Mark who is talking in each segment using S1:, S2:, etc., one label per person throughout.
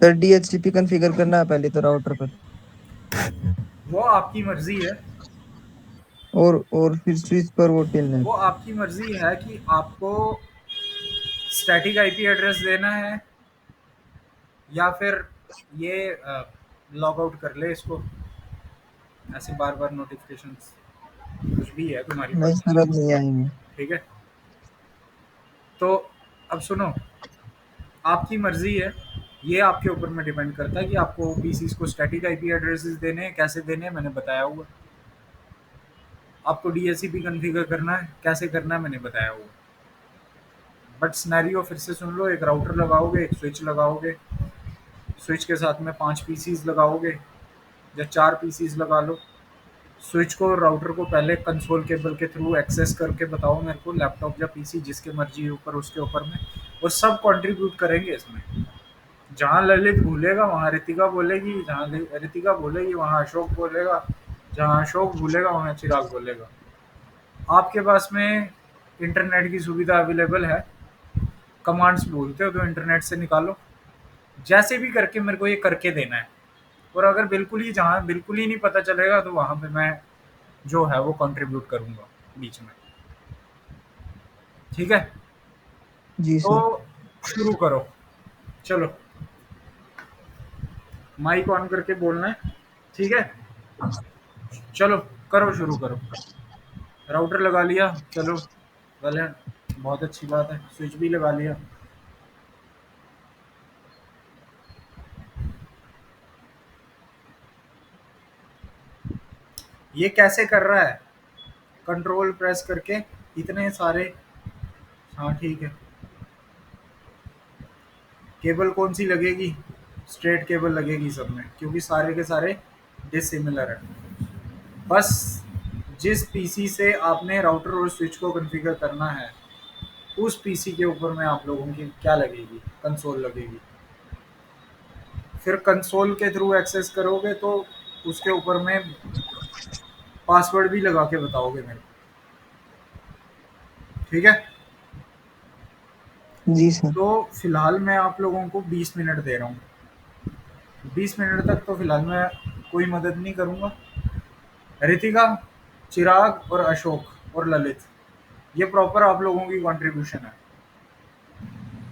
S1: Sir DHCP configure करना है पहले तो राउटर पर।
S2: वो आपकी मर्जी है।
S1: और फिर स्विच पर वो टेलनेट।
S2: वो आपकी मर्जी है कि आपको स्टैटिक आईपी एड्रेस देना है या फिर ये लॉग आउट कर ले इसको, ऐसे बार बार नोटिफिकेशन, कुछ भी है तुम्हारी
S1: नहीं
S2: मर्जी।
S1: सर अब नहीं आएंगे।
S2: ठीक है, तो अब सुनो, आपकी मर्जी है, ये आपके ऊपर में डिपेंड करता है कि आपको पीसीस को स्टैटिक आईपी एड्रेसेस देने हैं, कैसे देने हैं मैंने बताया हुआ। आपको डीएचसीपी कॉन्फ़िगर करना है, कैसे करना है मैंने बताया हुआ। बट सिनेरियो फिर से सुन लो, एक राउटर लगाओगे, एक स्विच लगाओगे, स्विच के साथ में 5 पीसीस लगाओगे या 4 पीसीस लगा लो। स्विच को और राउटर को पहले कंसोल केबल के थ्रू एक्सेस करके बताओ मेरे को, लैपटॉप या पीसी जिसके मर्जी ऊपर उसके ऊपर में, और सब कंट्रीब्यूट करेंगे इसमें। जहाँ ललित भूलेगा वहाँ रितिका बोलेगी, जहाँ रितिका बोलेगी वहाँ अशोक बोलेगा, जहाँ अशोक भूलेगा वहाँ चिराग बोलेगा। आपके पास में इंटरनेट की सुविधा अवेलेबल है, कमांड्स बोलते हो तो इंटरनेट से निकालो, जैसे भी करके मेरे को ये करके देना है। और अगर बिल्कुल ही, जहाँ बिल्कुल ही नहीं पता चलेगा तो वहाँ पे मैं जो है वो कंट्रीब्यूट करूँगा बीच में। ठीक है,
S1: जी
S2: तो
S1: सर।
S2: शुरू करो, चलो माइक ऑन करके बोलना है। ठीक है, चलो करो, शुरू करो। राउटर लगा लिया, चलो भले, बहुत अच्छी बात है, स्विच भी लगा लिया। ये कैसे कर रहा है, कंट्रोल प्रेस करके इतने सारे। हाँ ठीक है, केबल कौन सी लगेगी, स्ट्रेट केबल लगेगी सब में, क्योंकि सारे के सारे डिसिमिलर है। बस जिस पीसी से आपने राउटर और स्विच को कॉन्फ़िगर करना है, उस पीसी के ऊपर में आप लोगों की क्या लगेगी, कंसोल लगेगी। फिर कंसोल के थ्रू एक्सेस करोगे तो उसके ऊपर में पासवर्ड भी लगा के बताओगे मेरे को। ठीक है,
S1: जी सर।
S2: तो फिलहाल मैं आप लोगों को 20 मिनट दे रहा हूँ। 20 मिनट तक तो फिलहाल मैं कोई मदद नहीं करूँगा। रितिका, चिराग और अशोक और ललित, ये प्रॉपर आप लोगों की कंट्रीब्यूशन है।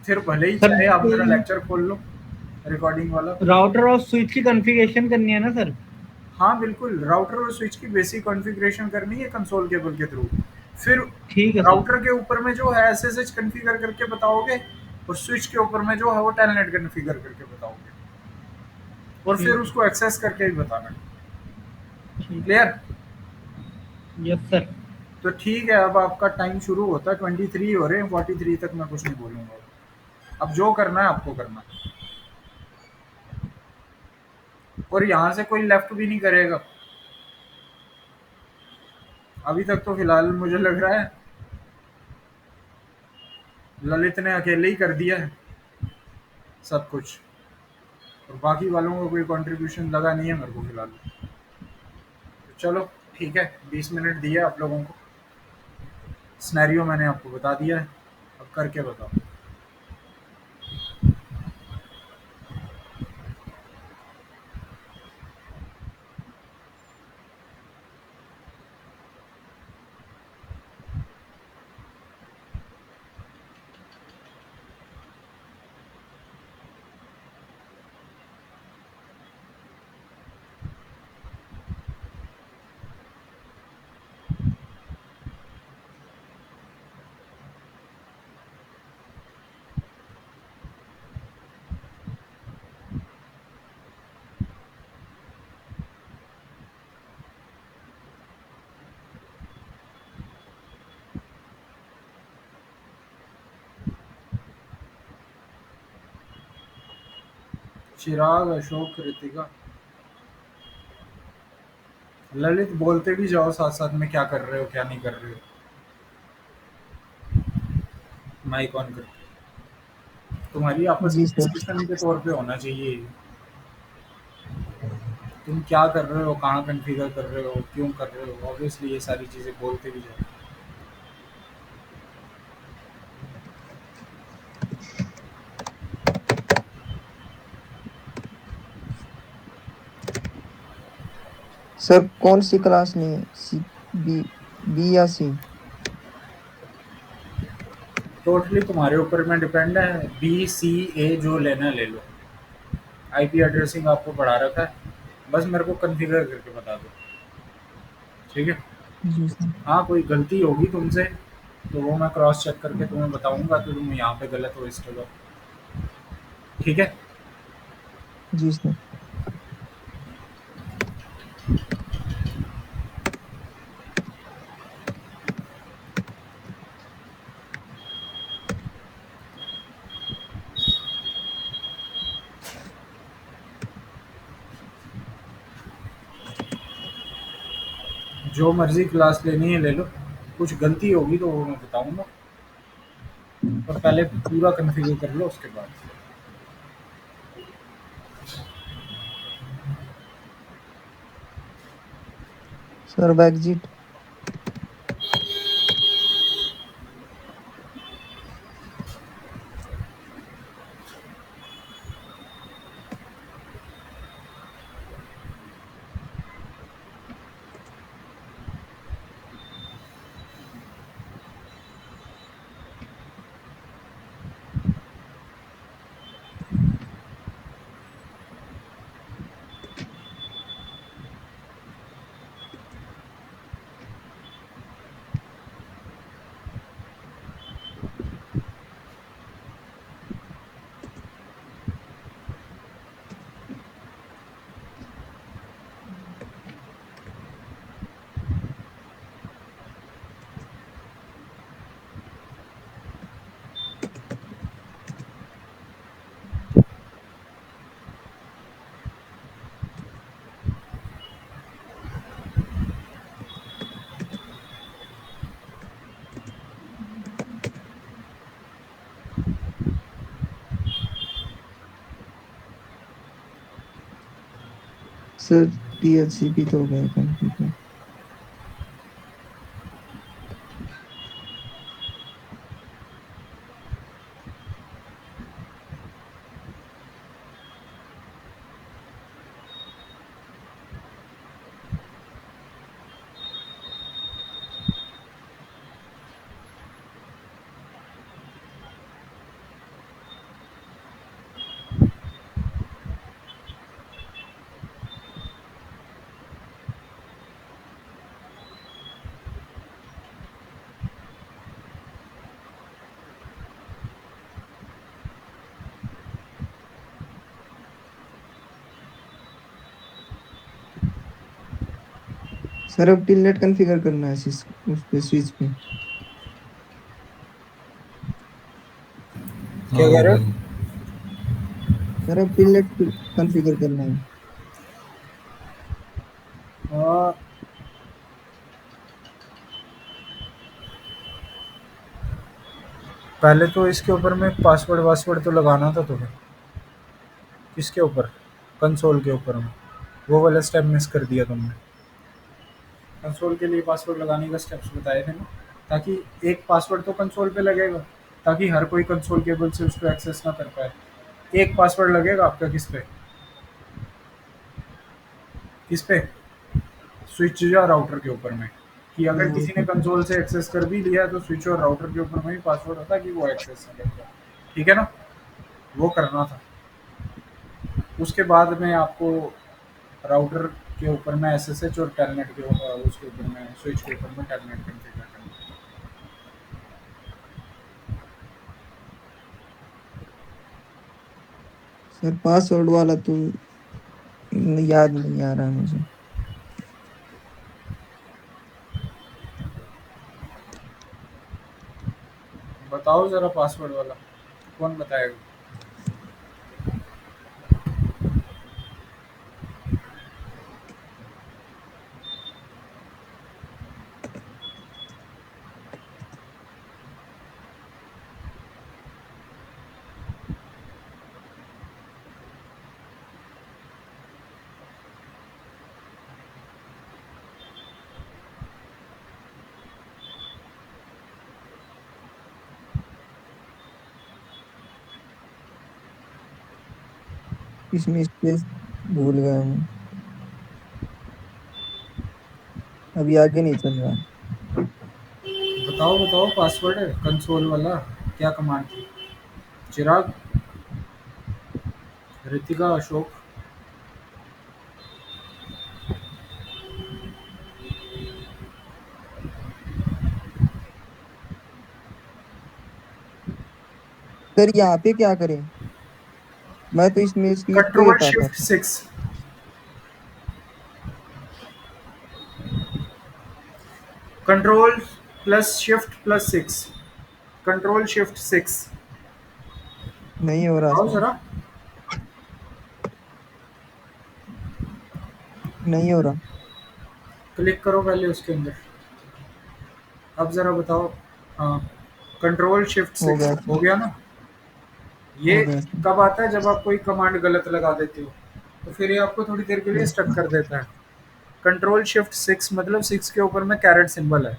S2: फिर भले ही
S3: सर
S2: चाहे आप मेरा
S3: कोई
S2: लेक्चर खोल लो रिकॉर्डिंग वाला।
S3: राउटर और स्विच की कॉन्फ़िगरेशन करनी है ना सर?
S2: हाँ बिल्कुल, राउटर और स्विच की बेसिक कॉन्फ़िगरेशन करनी है कंसोल केबल के थ्रू। फिर
S3: ठीक है सर।
S2: राउटर के ऊपर में जो है एसएसएच कॉन्फ़िगर करके बताओगे, और स्विच के ऊपर में जो है वो टेलनेट कॉन्फ़िगर करके बताओगे, और फिर
S3: ठीक है।
S2: उसको एक्सेस करके ही बताना।
S3: ठीक।
S2: क्लियर?
S3: Yes sir.
S2: तो ठीक है, अब आपका टाइम शुरू होता है, 23 हो रहे हैं, 43 तक मैं कुछ नहीं बोलूँगा। अब जो करना है आपको करना है, और यहाँ से कोई लेफ्ट भी नहीं करेगा। अभी तक तो फिलहाल मुझे लग रहा है ललित ने अकेले ही कर दिया है सब कुछ, और बाकी वालों का कोई कंट्रीब्यूशन लगा नहीं है मेरे को फिलहाल। तो चलो ठीक है, 20 मिनट दिए आप लोगों को, सिनेरियो मैंने आपको बता दिया है, अब करके बताओ। चिराग, अशोक, रितिका, ललित बोलते भी जाओ साथ साथ में, क्या कर रहे हो क्या नहीं कर रहे हो, माइक ऑन करके। तुम्हारी आपस
S1: जी
S2: की
S1: सर।
S2: डिस्कशन के तौर पे होना चाहिए, तुम क्या कर रहे हो, कहाँ कन्फिगर कर रहे हो, क्यों कर रहे हो, ऑब्वियसली ये सारी चीज़ें बोलते भी जाओ।
S1: सर कौन सी क्लास नहीं है, सी, बी, बी या सी?
S2: टोटली तुम्हारे ऊपर में डिपेंड है, बी सी ए जो लेना है ले लो। आईपी एड्रेसिंग आपको पढ़ा रखा है, बस मेरे को कॉन्फ़िगर करके बता दो, ठीक है।
S1: जी सर।
S2: हाँ, कोई गलती होगी तुमसे तो वो मैं क्रॉस चेक करके तुम्हें बताऊंगा कि तुम यहाँ पे गलत हो इस जगह, ठीक है।
S1: जी सर।
S2: जो मर्जी क्लास लेनी है ले लो, कुछ गलती होगी तो वो मैं बताऊंगा, पर पहले पूरा कॉन्फ़िगर कर लो उसके बाद।
S1: सर बैकजीट। सर डीएचसीपी तो हो गया कंप्यूटर। सर अब टिलनेट कॉन्फ़िगर करना है उस पे स्विच पे।
S2: क्या
S4: हाँ
S2: कह
S4: हो
S2: रहे हो?
S4: गई।
S1: सर अब टिलनेट कॉन्फ़िगर करना है।
S2: हाँ, पहले तो इसके ऊपर में पासवर्ड वासवर्ड तो लगाना था तुम्हें। किसके ऊपर? कंसोल के ऊपर में। वो वाला स्टेप मिस कर दिया तुमने। कंसोल के लिए पासवर्ड लगाने का स्टेप्स बताए थे ना, ताकि एक पासवर्ड तो कंसोल पे लगेगा, ताकि हर कोई कंसोल केबल से उसको एक्सेस ना कर पाए। एक पासवर्ड लगेगा आपका किस पे? किस पे? स्विच या राउटर के ऊपर में, कि अगर किसी ने कंसोल से एक्सेस कर भी लिया है तो स्विच और राउटर के ऊपर में ही पासवर्ड होता है कि वो एक्सेस ना कर पाए, ठीक है ना। वो करना था। उसके बाद में आपको राउटर के ऊपर में एसएसएच और टेलनेट के ऊपर, उसके ऊपर में स्विच के ऊपर में टेलनेट कॉन्फ़िगर करना है।
S1: सर पासवर्ड वाला तो याद नहीं आ रहा मुझे।
S2: बताओ ज़रा पासवर्ड वाला, कौन बताएगा?
S1: इसमें स्पेस भूल गया मैं। अभी आगे नहीं चल रहा।
S2: बताओ बताओ, पासवर्ड है कंसोल वाला, क्या कमांड थी? चिराग, रितिका, अशोक।
S1: सर यहाँ पे क्या करें? मैं तो इसमें स्पीड पे ही
S2: कंट्रोल
S1: हटाता
S2: शिफ्ट
S1: था।
S2: 6। Control plus shift plus 6। Control shift 6।
S1: नहीं हो रहा
S2: आओ
S1: सर।
S2: जरा।
S1: नहीं हो रहा।
S2: क्लिक करो पहले उसके अंदर। अब जरा बताओ। हाँ, कंट्रोल शिफ्ट
S1: हो
S2: 6
S1: गया
S2: हो
S1: सर।
S2: गया ना? ये
S1: हो गया सर।
S2: कब आता है? जब आप कोई कमांड गलत लगा देते हो, तो फिर ये आपको थोड़ी देर के लिए
S1: यस
S2: स्टक
S1: सर।
S2: कर देता है। कंट्रोल शिफ्ट 6 मतलब 6 के ऊपर में कैरेट सिंबल है,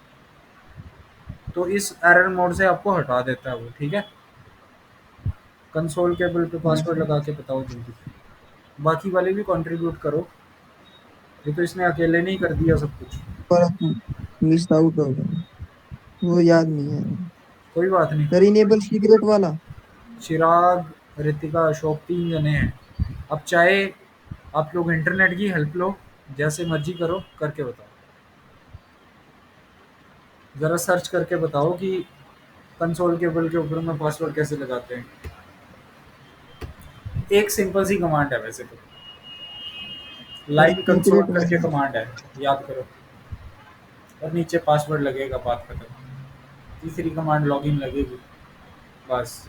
S2: तो इस एरर मोड से आपको हटा देता है वो, ठीक है? कंसोल केबल पे
S1: यस
S2: पासवर्ड
S1: सर।
S2: लगा के बताओ जल्दी। बाकी वाले भी कंट्रीब्यूट करो, ये तो इसने अकेले नहीं कर दिया सब कुछ।
S1: पर मिस आउट हो गया। वो याद नहीं है।
S2: कोई बात नहीं।
S1: सर इनेबल सीक्रेट वाला।
S2: चिराग, रितिका, अशोक 3 जने हैं। अब चाहे आप लोग इंटरनेट की हेल्प लो, जैसे मर्जी करो, करके बताओ। ज़रा सर्च करके बताओ कि कंसोल केबल के ऊपर में पासवर्ड कैसे लगाते हैं। एक सिंपल सी कमांड है वैसे तो,
S1: सर
S2: लाइन कंसोल
S1: सीक्रेट
S2: करके
S1: वाला।
S2: कमांड है, याद करो। और नीचे पासवर्ड लगेगा, बात खत्म। तीसरी कमांड लॉगिन लगेगी, बस।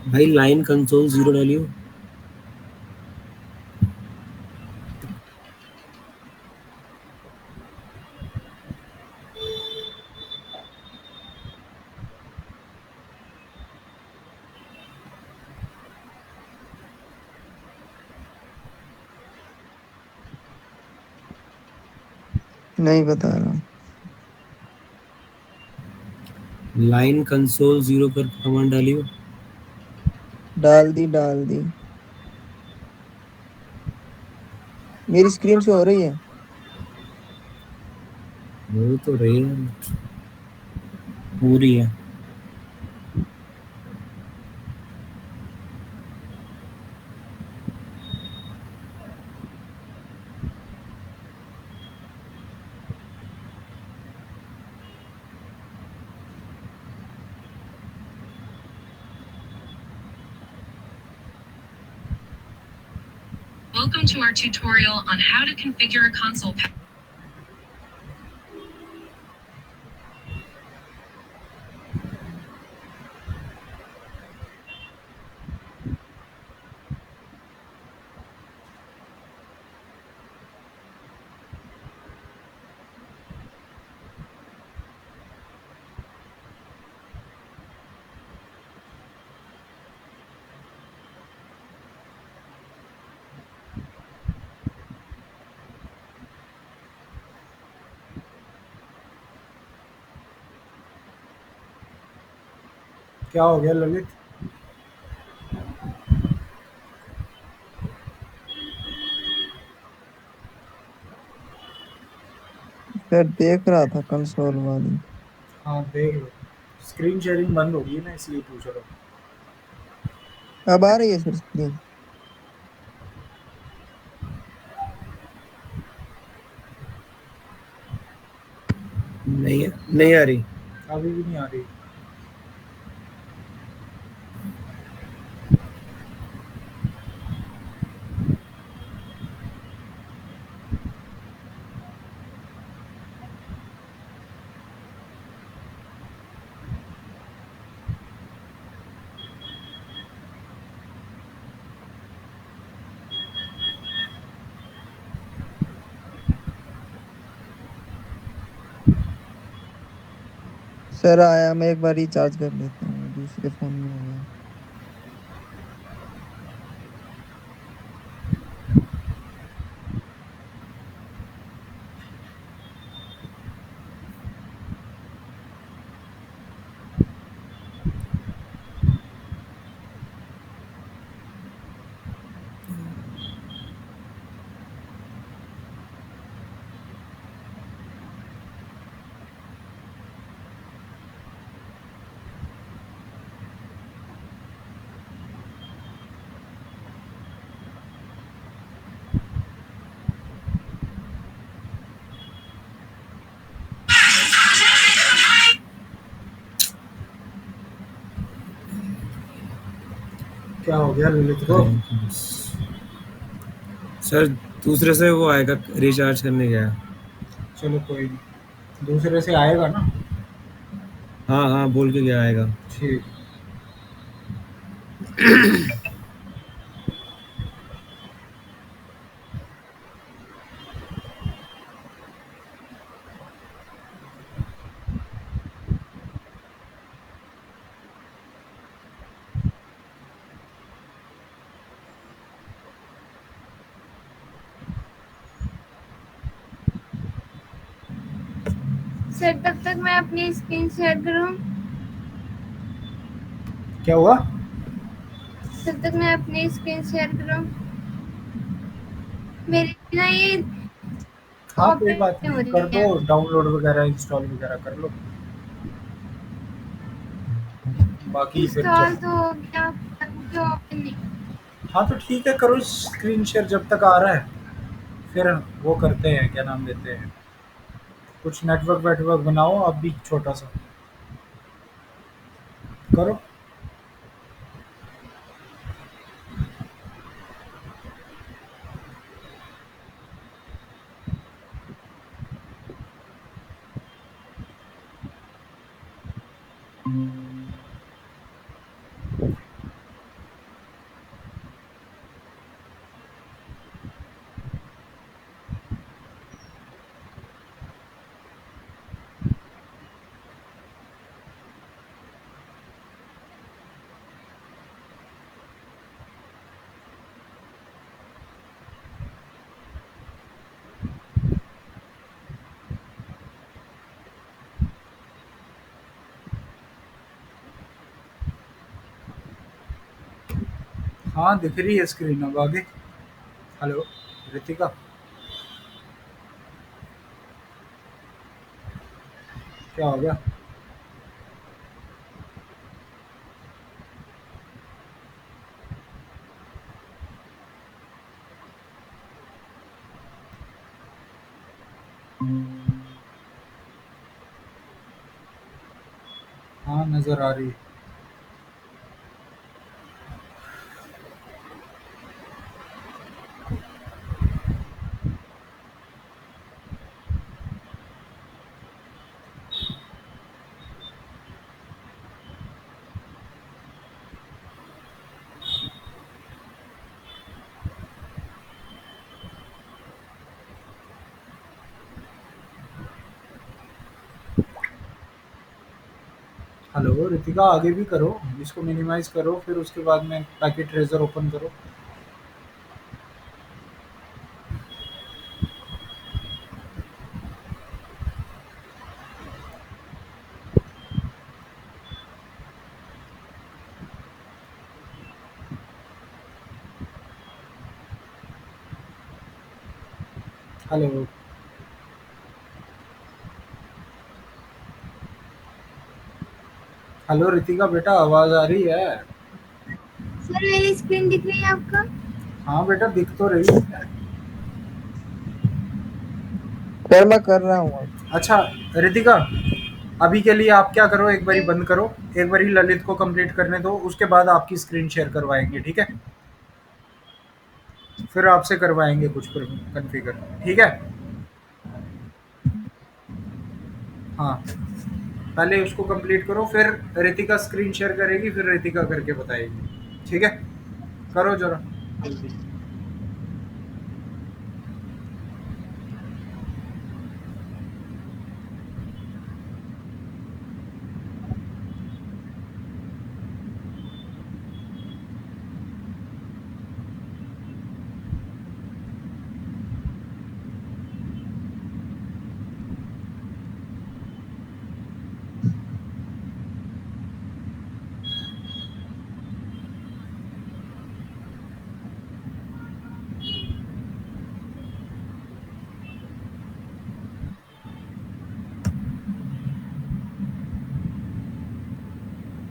S4: भाई लाइन कंसोल 0 डालियो।
S1: नहीं बता रहा।
S4: लाइन कंसोल 0 कर कमांड डालियो।
S1: डाल दी डाल दी। मेरी स्क्रीन शो हो रही है।
S4: वो तो रही है, पूरी है।
S5: Welcome to our tutorial on how to configure a console.
S2: क्या हो गया ललित?
S1: सर देख रहा था कंसोल वाली।
S2: हाँ देख लो, स्क्रीन शेयरिंग बंद होगी ना, इसलिए पूछ रहा हूँ।
S1: अब आ रही है सर स्क्रीन।
S4: नहीं नहीं आ रही।
S2: अभी भी नहीं आ रही।
S1: सर आया, मैं एक बार रिचार्ज कर लेता हूँ, दूसरे फोन में हो गया।
S2: क्या हो गया ललित को?
S4: सर दूसरे से वो आएगा रिचार्ज करने गया।
S2: चलो कोई नहीं, दूसरे से आएगा ना।
S4: हाँ हाँ बोल के गया आएगा।
S2: ठीक।
S6: सर तब तक मैं अपनी स्क्रीन शेयर करूं?
S2: क्या हुआ?
S6: तब तक मैं अपनी स्क्रीन शेयर करूं? मेरी ना ये
S2: हाँ कोई
S6: ओपन
S2: बात
S6: हो
S2: नहीं,
S6: रही
S2: कर
S6: है।
S2: दो डाउनलोड वगैरह, इंस्टॉल वगैरह कर लो। बाकी फिर
S6: इंस्टॉल
S2: जब,
S6: तो हो गया पर मुझे ओपन नहीं।
S2: हाँ तो ठीक है, करो स्क्रीन शेयर जब तक आ रहा है, फिर वो करते हैं, क्या नाम लेते हैं, कुछ नेटवर्क वेटवर्क बनाओ आप भी छोटा सा करो। हाँ दिख रही है स्क्रीन अब आगे। हेलो रितिका, क्या हो गया? हाँ नजर आ रही है। हेलो रितिका, आगे भी करो, इसको मिनिमाइज करो, फिर उसके बाद में पैकेट ट्रेजर ओपन करो। हेलो हेलो रितिका बेटा, आवाज आ रही है?
S6: सर मेरी स्क्रीन दिख रही है आपको?
S2: हाँ बेटा दिख तो रही है।
S1: सर मैं कर रहा हूँ अब।
S2: अच्छा रितिका, अभी के लिए आप क्या करो, एक बारी बंद करो, एक बारी ललित को कंप्लीट करने दो, उसके बाद आपकी स्क्रीन शेयर करवाएंगे, ठीक है? फिर आपसे करवाएंगे कुछ कन्फिगर, ठीक है? हाँ पहले उसको कंप्लीट करो, फिर रितिका स्क्रीन शेयर करेगी, फिर रितिका करके बताएगी, ठीक है? करो जरा जल्दी।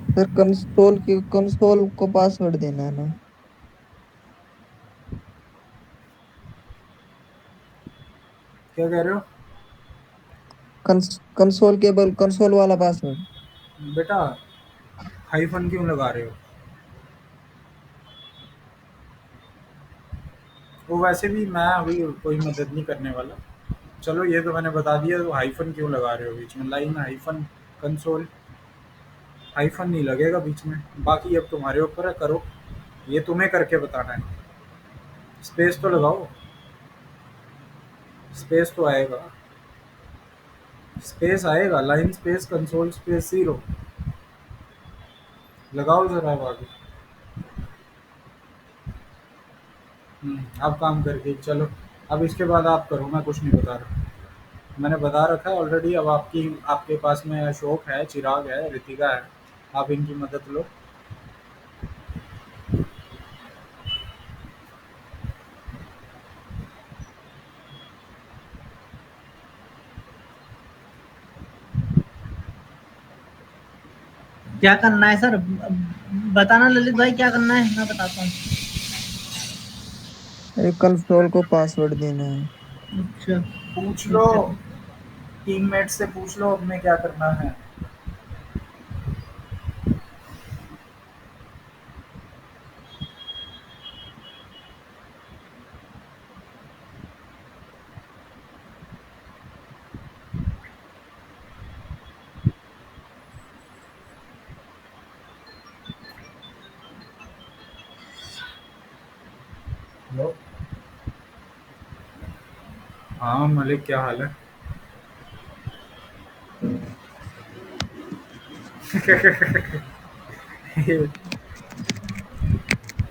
S1: सर कंसोल को पासवर्ड देना है ना?
S2: क्या कह रहे हो
S1: कंसोल वाला पासवर्ड।
S2: बेटा? हाइफन क्यों लगा रहे हो? वो वैसे भी मैं अभी कोई मदद नहीं करने वाला। चलो ये तो मैंने बता दिया, तो हाइफन क्यों लगा रहे हो बीच में? लाइन हाइफन कंसोल, हाइफन नहीं लगेगा बीच में। बाकी अब तुम्हारे ऊपर है, करो। ये तुम्हें करके बताना है। स्पेस तो लगाओ, स्पेस तो आएगा, स्पेस आएगा। लाइन स्पेस कंसोल स्पेस 0 लगाओ जरा अब आगे। अब काम करके चलो। अब इसके बाद आप करो, मैं कुछ नहीं बता रहा। मैंने बता रखा है ऑलरेडी। अब आपके पास में अशोक है, चिराग है, रितिका है, आप इनकी मदद लो।
S3: क्या करना है सर? बताना ललित भाई, क्या करना है, मैं बताता हूँ।
S1: अरे कंसोल को पासवर्ड देना है।
S3: अच्छा,
S2: पूछ लो, टीममेट से पूछ लो अब में क्या करना है। हेलो। हाँ मलिक, क्या हाल है?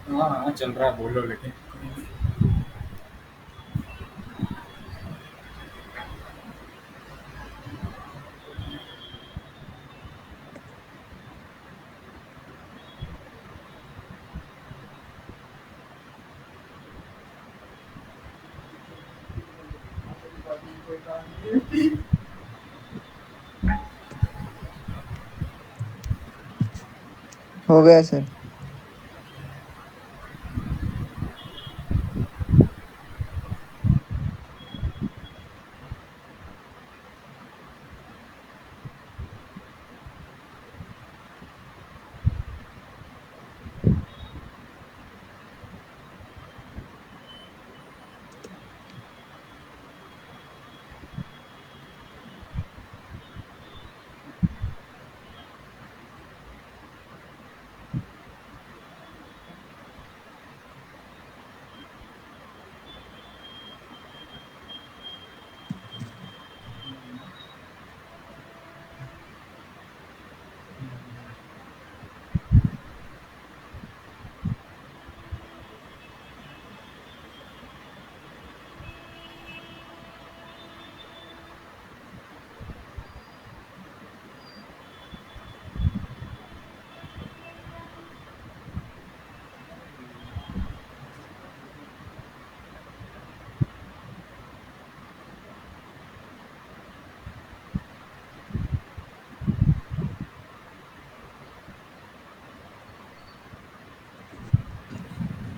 S2: हाँ हाँ चल रहा है, बोलो लेकिन।
S1: हो गया सर।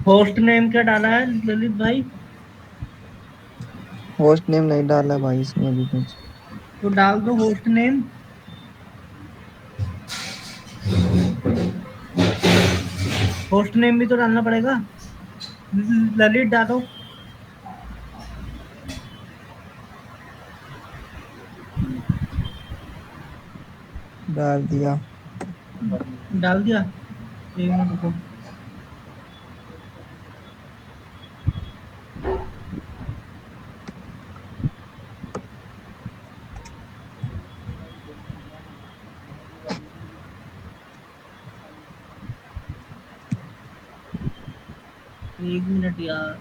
S3: होस्ट नेम क्या डाला है ललित भाई?
S1: होस्ट नेम नहीं डाला भाई इसमें अभी कुछ।
S3: तो डाल दो होस्ट नेम। होस्ट नेम भी तो डालना पड़ेगा। ललित डालो।
S1: डाल दिया।
S3: डाल दिया, एक मिनट रुको। एक मिनट यार।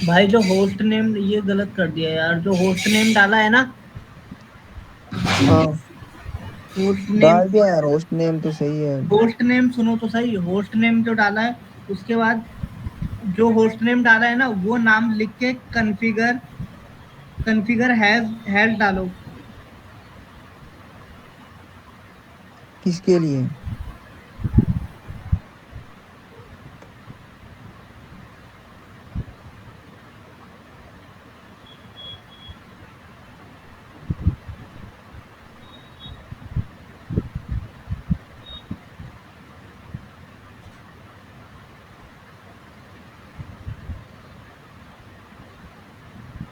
S3: भाई जो होस्ट नेम, ये गलत कर दिया यार, जो होस्ट नेम डाला है ना,
S1: हाँ
S3: होस्ट नेम,
S1: डाल दिया यार, होस्ट नेम तो सही है।
S3: होस्ट नेम सुनो तो सही, होस्ट नेम जो डाला है उसके बाद जो होस्ट नेम डाला है ना वो नाम लिख के कॉन्फ़िगर हैश डालो।
S1: किसके लिए?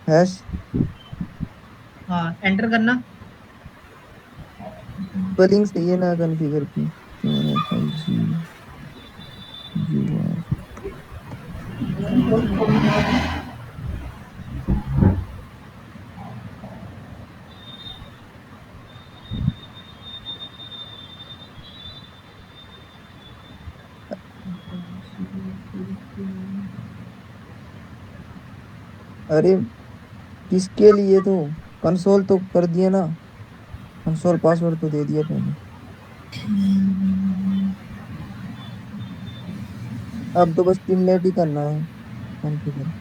S1: हैश
S3: हाँ एंटर करना।
S1: स्पेलिंग सही है ना कॉन्फ़िगर की? KNFIG UR। अरे किसके लिए? तो कंसोल तो कर दिया ना, कंसोल पासवर्ड तो दे दिया पहले। अब तो बस टीममेट ही करना है कॉन्फ़िगर।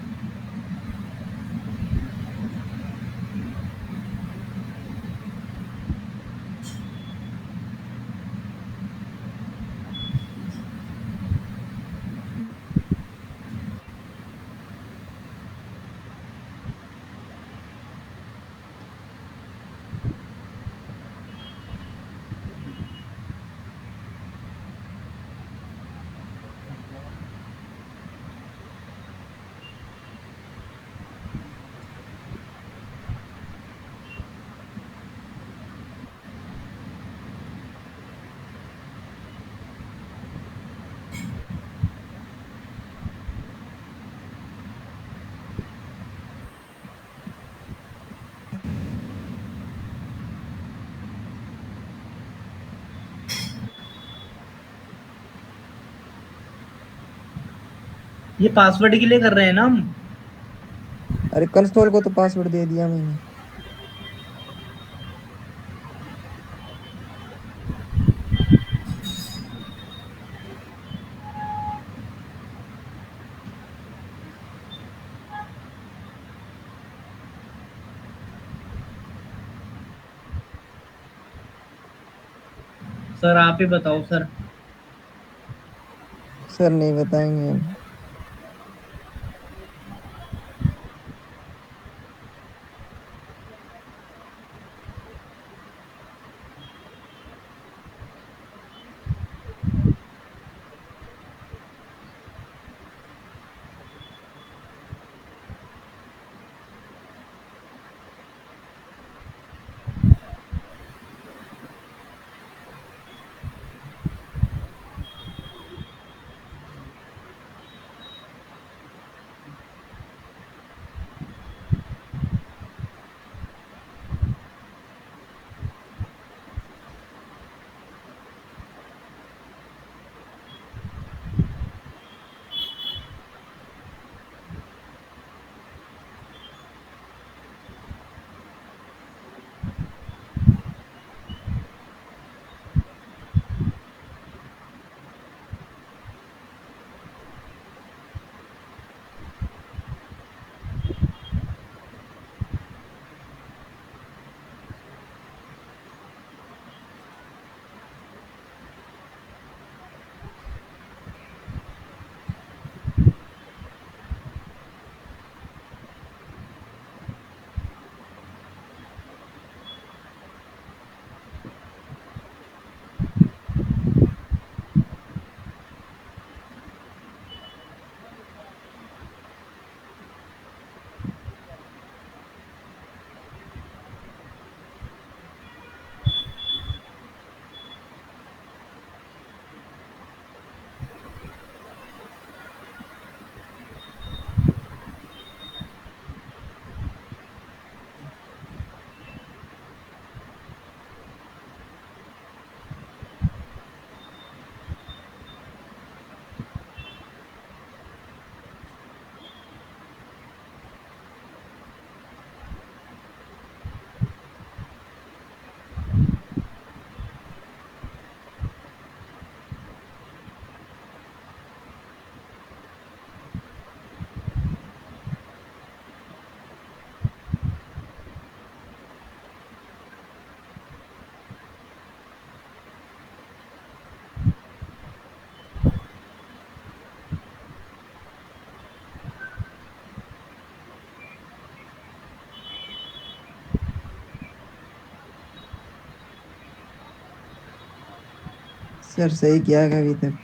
S3: ये पासवर्ड के लिए कर रहे हैं ना हम।
S1: अरे कंसोल को तो पासवर्ड दे दिया मैंने।
S3: सर आप ही बताओ सर।
S1: सर नहीं बताएंगे अब। सर सही किया है अभी तक।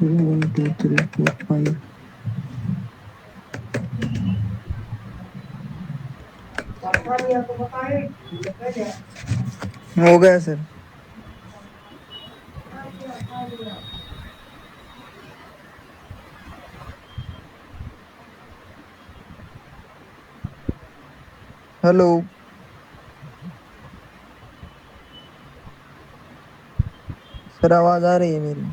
S1: One two three four five. हो गया सर। हेलो सर, आवाज आ रही है मेरी?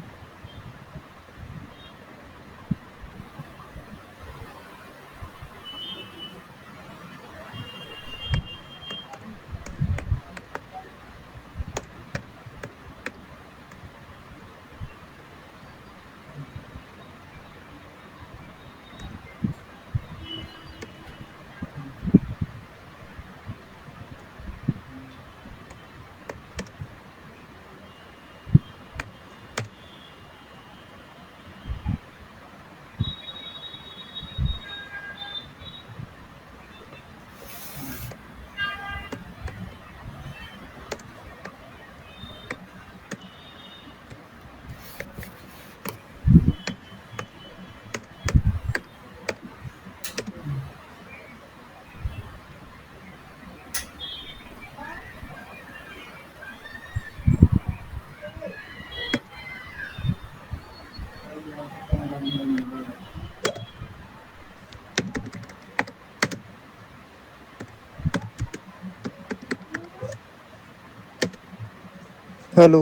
S1: हेलो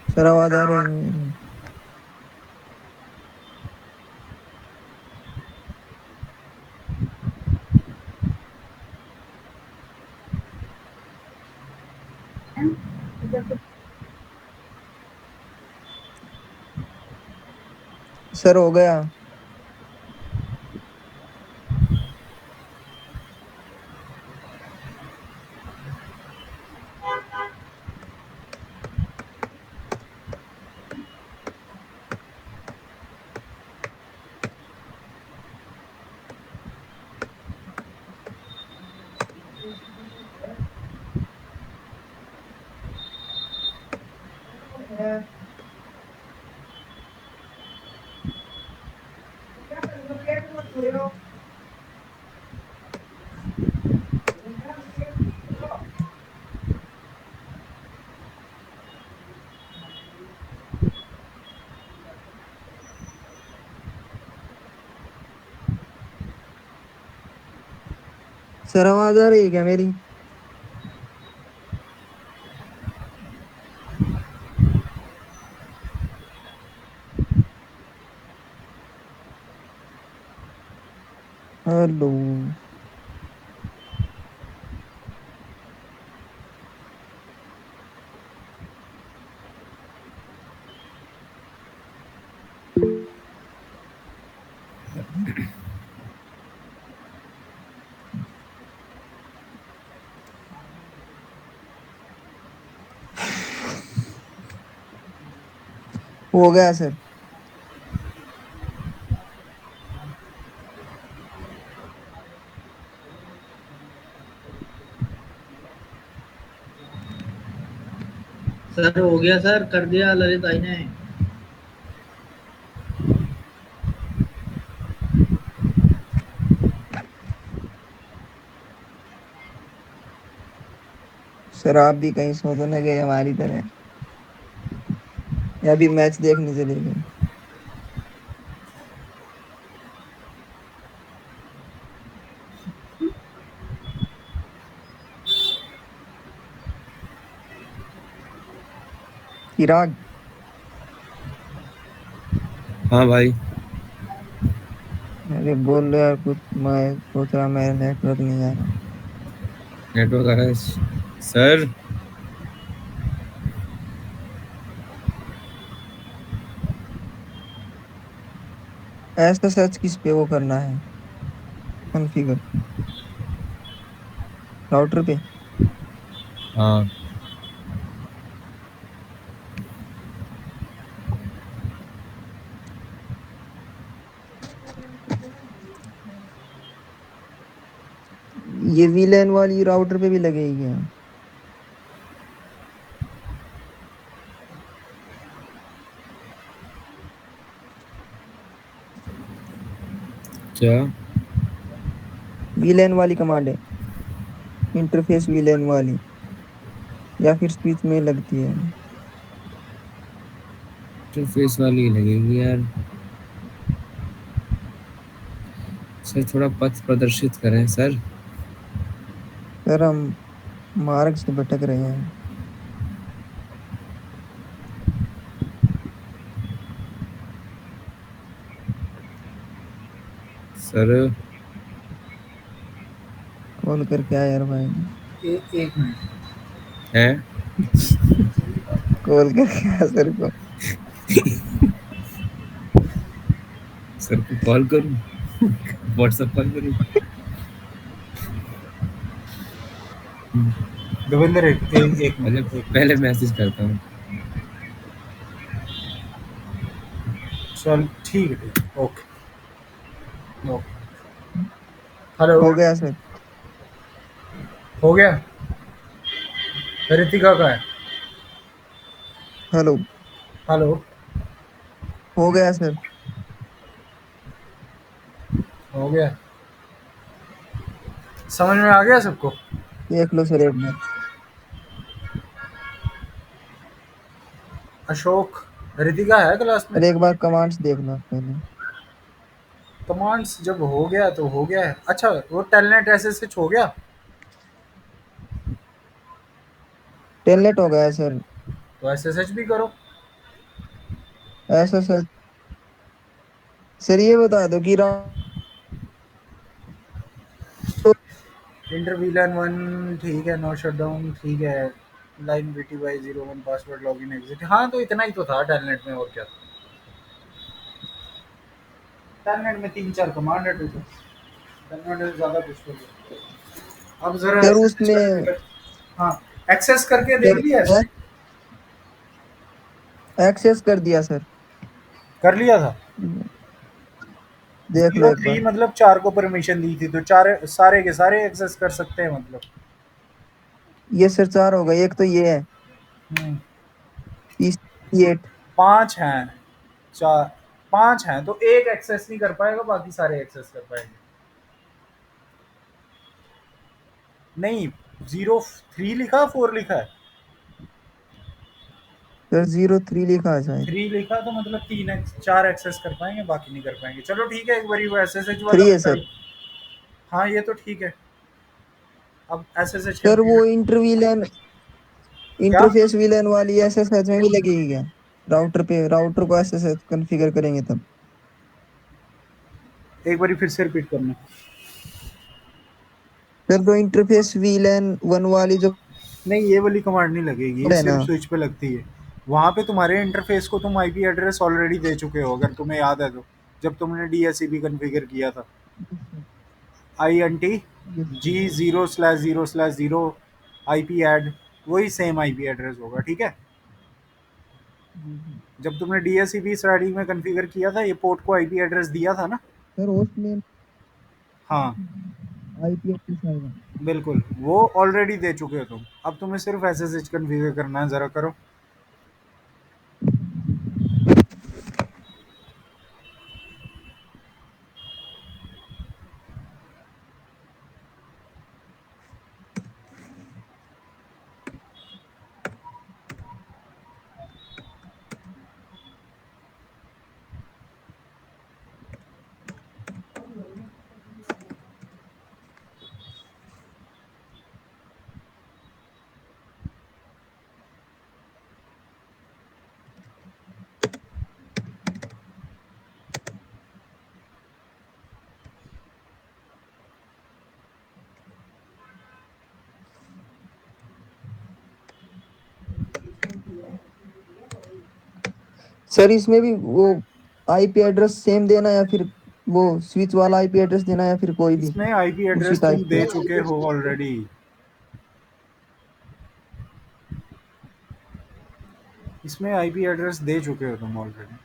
S1: सर, आवाज आ रही है मेरी? सर हो गया। सर आवाज आ रही है क्या मेरी? हेलो हो गया सर।
S3: सर हो गया सर, कर दिया ललित भाई ने।
S1: सर आप भी कहीं सो तो न गए हमारी तरह, या भी मैच देखने चले गए? चिराग,
S4: हाँ भाई।
S1: अरे बोल रहे यार कुछ, मैं सोच रहा मेरा नेटवर्क नहीं आ रहा।
S4: नेटवर्क आ रहा है सर।
S1: ऐसा सच किस पे वो करना है कॉन्फ़िगर, राउटर पे?
S4: हाँ
S1: ये वीलैन वाली राउटर पे भी लगेगी क्या?
S4: क्या?
S1: वीलैन वाली कमांड है, इंटरफेस वीलैन वाली, या फिर स्विच में लगती है?
S4: इंटरफेस वाली लगेगी यार। सर थोड़ा पथ प्रदर्शित करें सर।
S1: सर हम मार्ग से भटक रहे हैं।
S4: सर
S1: कॉल करके आया यार भाई,
S2: एक मिनट।
S4: है।
S1: कॉल करके आया सर को।
S4: सर को कॉल करूं? व्हाट्सएप कॉल करूं?
S2: देवेंद्र एक
S4: पहले
S2: मिनट, एक
S4: पहले
S2: मिनट।
S4: मैसेज करता हूँ।
S2: चल ठीक है, ठीक है, ओके ओके। हेलो।
S1: हो गया सर।
S2: हो गया। रितिका का है।
S1: हेलो।
S2: हेलो।
S1: हो गया सर।
S2: हो गया। समझ में आ गया सबको?
S1: देख लो सर एक बार।
S2: अशोक, रितिका है क्लास में?
S1: सर एक बार कमांड्स देख लो आप पहले।
S2: कमांड्स जब हो गया तो हो गया है। अच्छा, वो टेलनेट एसएसएच हो गया?
S1: टेलनेट हो गया है सर।
S2: तो एसएसएच भी करो।
S1: ऐसा सर, सर ये बता दो कि
S2: इंटरवीलन वन ठीक है, नो शटडाउन ठीक है, line VT Y 01 password login exit. हाँ तो इतना ही तो था टेलनेट में, और क्या था। टेलनेट में 3-4 कमांड है टोटल। टेलनेट में ज़्यादा कुछ तो नहीं। अब जरा
S1: सर
S2: एसएसएच
S1: उसमें,
S2: कॉन्फ़िगर। हाँ, एक्सेस करके देख
S1: सर
S2: लिया इसने?
S1: एक्सेस कर दिया सर।
S2: कर लिया था।
S1: देख लो
S2: जीरो
S1: एक
S2: थ्री
S1: बार।
S2: मतलब 4 को परमिशन दी थी, तो चार सारे के सारे एक्सेस कर सकते हैं मतलब।
S1: ये सर 4 हो गए, एक तो ये है
S2: हम्म।
S1: 38।
S2: 5 हैं। चार, 5 हैं तो एक एक्सेस नहीं कर पाएगा, बाकी सारे एक्सेस कर पाएंगे। नहीं, 03 लिखा, 4 लिखा है?
S1: सर 03 लिखा है शायद।
S2: 3 लिखा तो मतलब 4 एक्सेस कर पाएंगे, बाकी नहीं कर पाएंगे। चलो ठीक है, एक बारी वो एसएसएच वाला
S1: 3 है सर।
S2: बताइए। हाँ ये तो ठीक है। अब एसएसएच
S1: सर वो
S2: कॉन्फ़िगर।
S1: इंटरवीलन,
S2: क्या?
S1: इंटरफेस विलन वाली एसएसएच में भी लगेगी क्या? राउटर पे, राउटर को एसएसएच कॉन्फ़िगर करेंगे तब।
S2: एक बारी फिर से रिपीट करना।
S1: सर जो इंटरफेस विलन वन वाली जो
S2: नहीं, ये वाली कमांड नहीं लगेगी, ये
S1: है ना,
S2: सिर्फ स्विच पे लगती है। वहां पे तुम्हारे इंटरफेस को तुम आईपी एड्रेस ऑलरेडी दे चुके हो, अगर तुम्हें याद है तो, जब तुमने डीएससीपी कॉन्फ़िगर किया था। I N T G 0/0/0 IP add, वही सेम आईपी एड्रेस होगा, ठीक है। जब तुमने डीएससीपी स्टैटिक में कॉन्फ़िगर किया था, ये पोर्ट को आईपी एड्रेस दिया था ना?
S1: सर होस्ट नेम
S2: हाँ
S1: आईपी एड्रेस आएगा।
S2: बिल्कुल, वो ऑलरेडी दे चुके हो तुम। अब तुम्हें सिर्फ एसएसएच कॉन्फ़िगर करना है, जरा करो।
S1: सर इसमें भी वो आईपी एड्रेस सेम देना या फिर वो स्विच वाला आईपी एड्रेस देना या फिर कोई भी
S2: इसमें आईपी
S1: उसी
S2: एड्रेस तुम
S1: टाइप
S2: दे
S1: का?
S2: चुके हो ऑलरेडी। इसमें आईपी एड्रेस दे चुके हो तुम ऑलरेडी।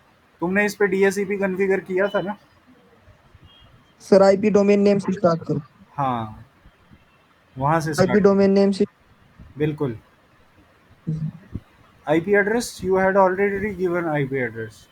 S2: तुमने इस पे डीएससीपी कॉन्फ़िगर किया था ना?
S1: सर आईपी डोमेन नेम से स्टार्ट करो।
S2: हाँ, वहाँ से
S1: आईपी
S2: स्टार्ट
S1: डोमेन
S2: करो।
S1: नेम से।
S2: बिल्कुल। IP address you had already given IP address.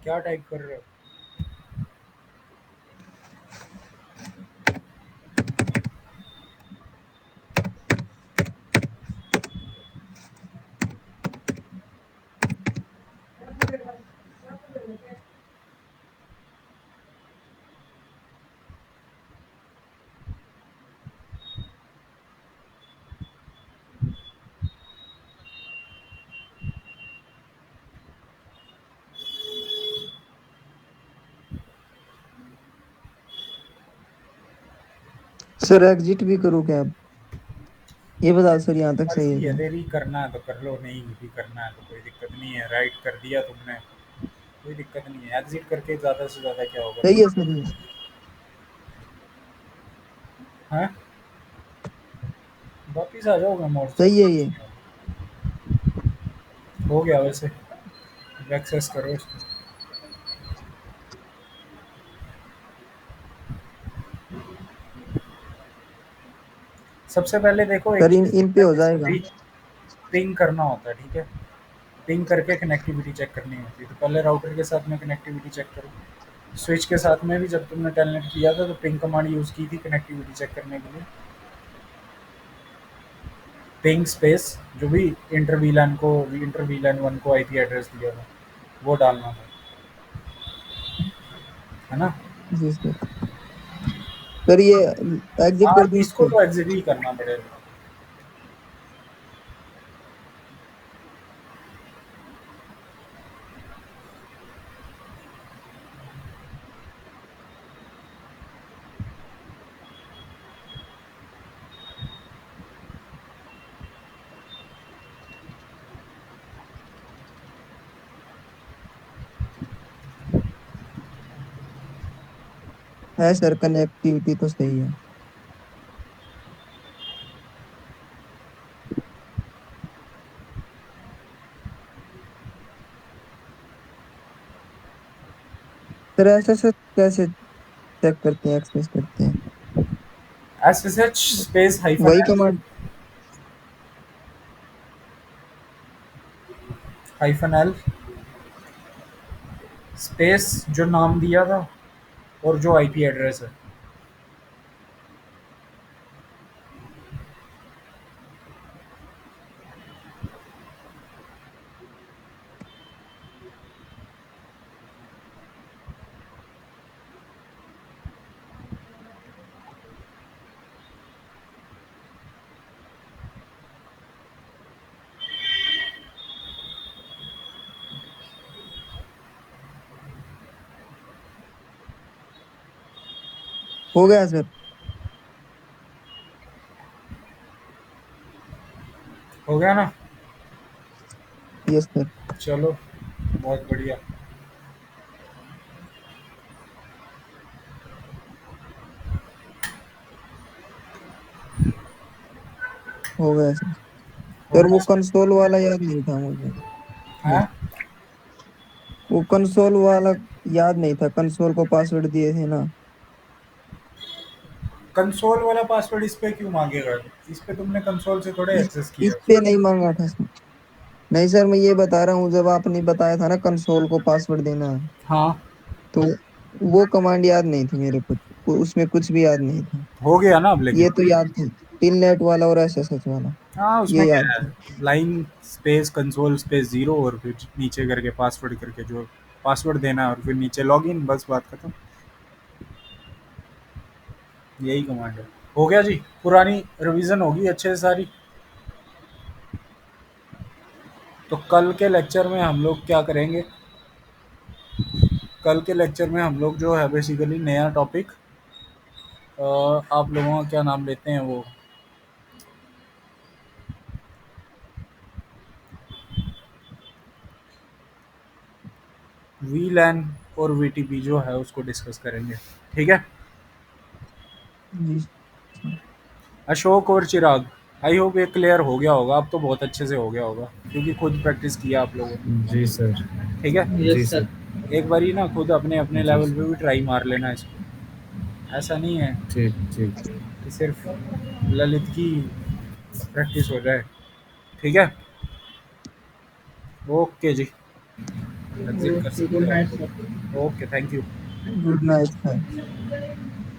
S2: क्या टाइप कर रहे हो?
S1: सर एग्जिट भी करूँ क्या अब? ये बता सर, यहाँ तक सही है
S2: मर्जी है
S1: क्या?
S2: तेरी, करना है तो कर लो, नहीं भी करना है तो कोई दिक्कत नहीं है। राइट कर दिया तुमने, कोई दिक्कत नहीं है। एग्जिट करके ज़्यादा से ज़्यादा क्या होगा?
S1: सही है सर ये।
S2: हाँ, वापिस आ जाओगे मोड से।
S1: सही है ये।
S2: हो गया वैसे, एक्सेस करो इसको। सबसे पहले देखो एक
S1: सर
S2: चीज़,
S1: इन पे हो जाएगा।
S2: पिंग करना होता है, ठीक है? पिंग करके कनेक्टिविटी चेक करनी होती है। तो पहले राउटर के साथ में कनेक्टिविटी चेक करो। स्विच के साथ में भी जब तुमने टेलनेट किया था तो पिंग कमांड यूज़ की थी कनेक्टिविटी चेक करने के लिए। पिंग स्पेस जो भी इंटर वीलैन 1 को आईपी एड्रेस दिया था वो डालना था, है ना?
S1: जी सर। सर ये एग्जिट
S2: हाँ,
S1: कर दूं
S2: इसको
S1: इसको?
S2: तो एग्जिट ही करना पड़ेगा।
S1: है सर, कनेक्टिविटी तो सही है। सर ऐसे से कैसे चेक करते हैं, एक्सेस करते हैं?
S2: SSH स्पेस हाइफन
S1: वही
S2: L,
S1: command?
S2: Hyphen L space जो नाम दिया था और जो आईपी एड्रेस है।
S1: हो गया सर।
S2: हो गया ना?
S1: Yes sir.
S2: चलो बहुत बढ़िया।
S1: हो गया सर।
S2: हो
S1: सर
S2: गया
S1: वो
S2: सर?
S1: कंसोल वाला याद नहीं था मुझे।
S2: हाँ,
S1: वो कंसोल वाला याद नहीं था, कंसोल को पासवर्ड दिए थे ना।
S2: कंसोल वाला पासवर्ड इस पे क्यों मांगेगा? इस पे तुमने कंसोल से थोड़े
S1: इस
S2: एक्सेस किया
S1: इस
S2: है
S1: पे
S2: उसको।
S1: नहीं मांगा था सर। नहीं सर, मैं ये बता रहा हूँ, जब आपने बताया था ना कंसोल को पासवर्ड देना,
S2: हाँ,
S1: तो वो कमांड याद नहीं थी मेरे को, उसमें कुछ भी याद नहीं था।
S2: हो गया ना अब
S1: ये
S2: लेकिन।
S1: तो याद थी, टिलनेट वाला और एसएसएच वाला,
S2: हाँ,
S1: ये
S2: उसमें क्या
S1: याद
S2: है,
S1: थी।
S2: Line space console space zero और फिर नीचे करके पासवर्ड करके जो पासवर्ड देना है और फिर नीचे लॉगिन, बस बात खत्म। यही कमांड है। हो गया जी, पुरानी रिवीजन होगी अच्छे से सारी। तो कल के लेक्चर में हम लोग क्या करेंगे? कल के लेक्चर में हम लोग जो है बेसिकली नया टॉपिक, आप लोगों का क्या नाम लेते हैं वो, वी लैन और वीटीपी जो है उसको डिस्कस करेंगे। ठीक है?
S1: जी।
S2: अशोक और चिराग, आई होप ये क्लियर हो गया होगा, अब तो बहुत अच्छे से हो गया होगा क्योंकि खुद प्रैक्टिस किया आप लोगों ने।
S4: जी सर।
S2: ठीक है?
S4: जी
S3: यस
S4: सर।
S3: सर।
S2: एक बारी ना खुद अपने अपने
S4: जी
S2: लेवल
S4: सर।
S2: पे भी ट्राई मार लेना इसको। ऐसा नहीं है
S4: ठीक ठीक।
S2: कि सिर्फ ललित की प्रैक्टिस हो जाए। ठीक है? ओके जी, एग्जिट कर
S3: ओके,
S2: सकते
S3: गुड
S2: हो
S3: नाइट
S2: आप
S3: सर।
S2: लोग। Okay, thank you.
S1: Good night sir.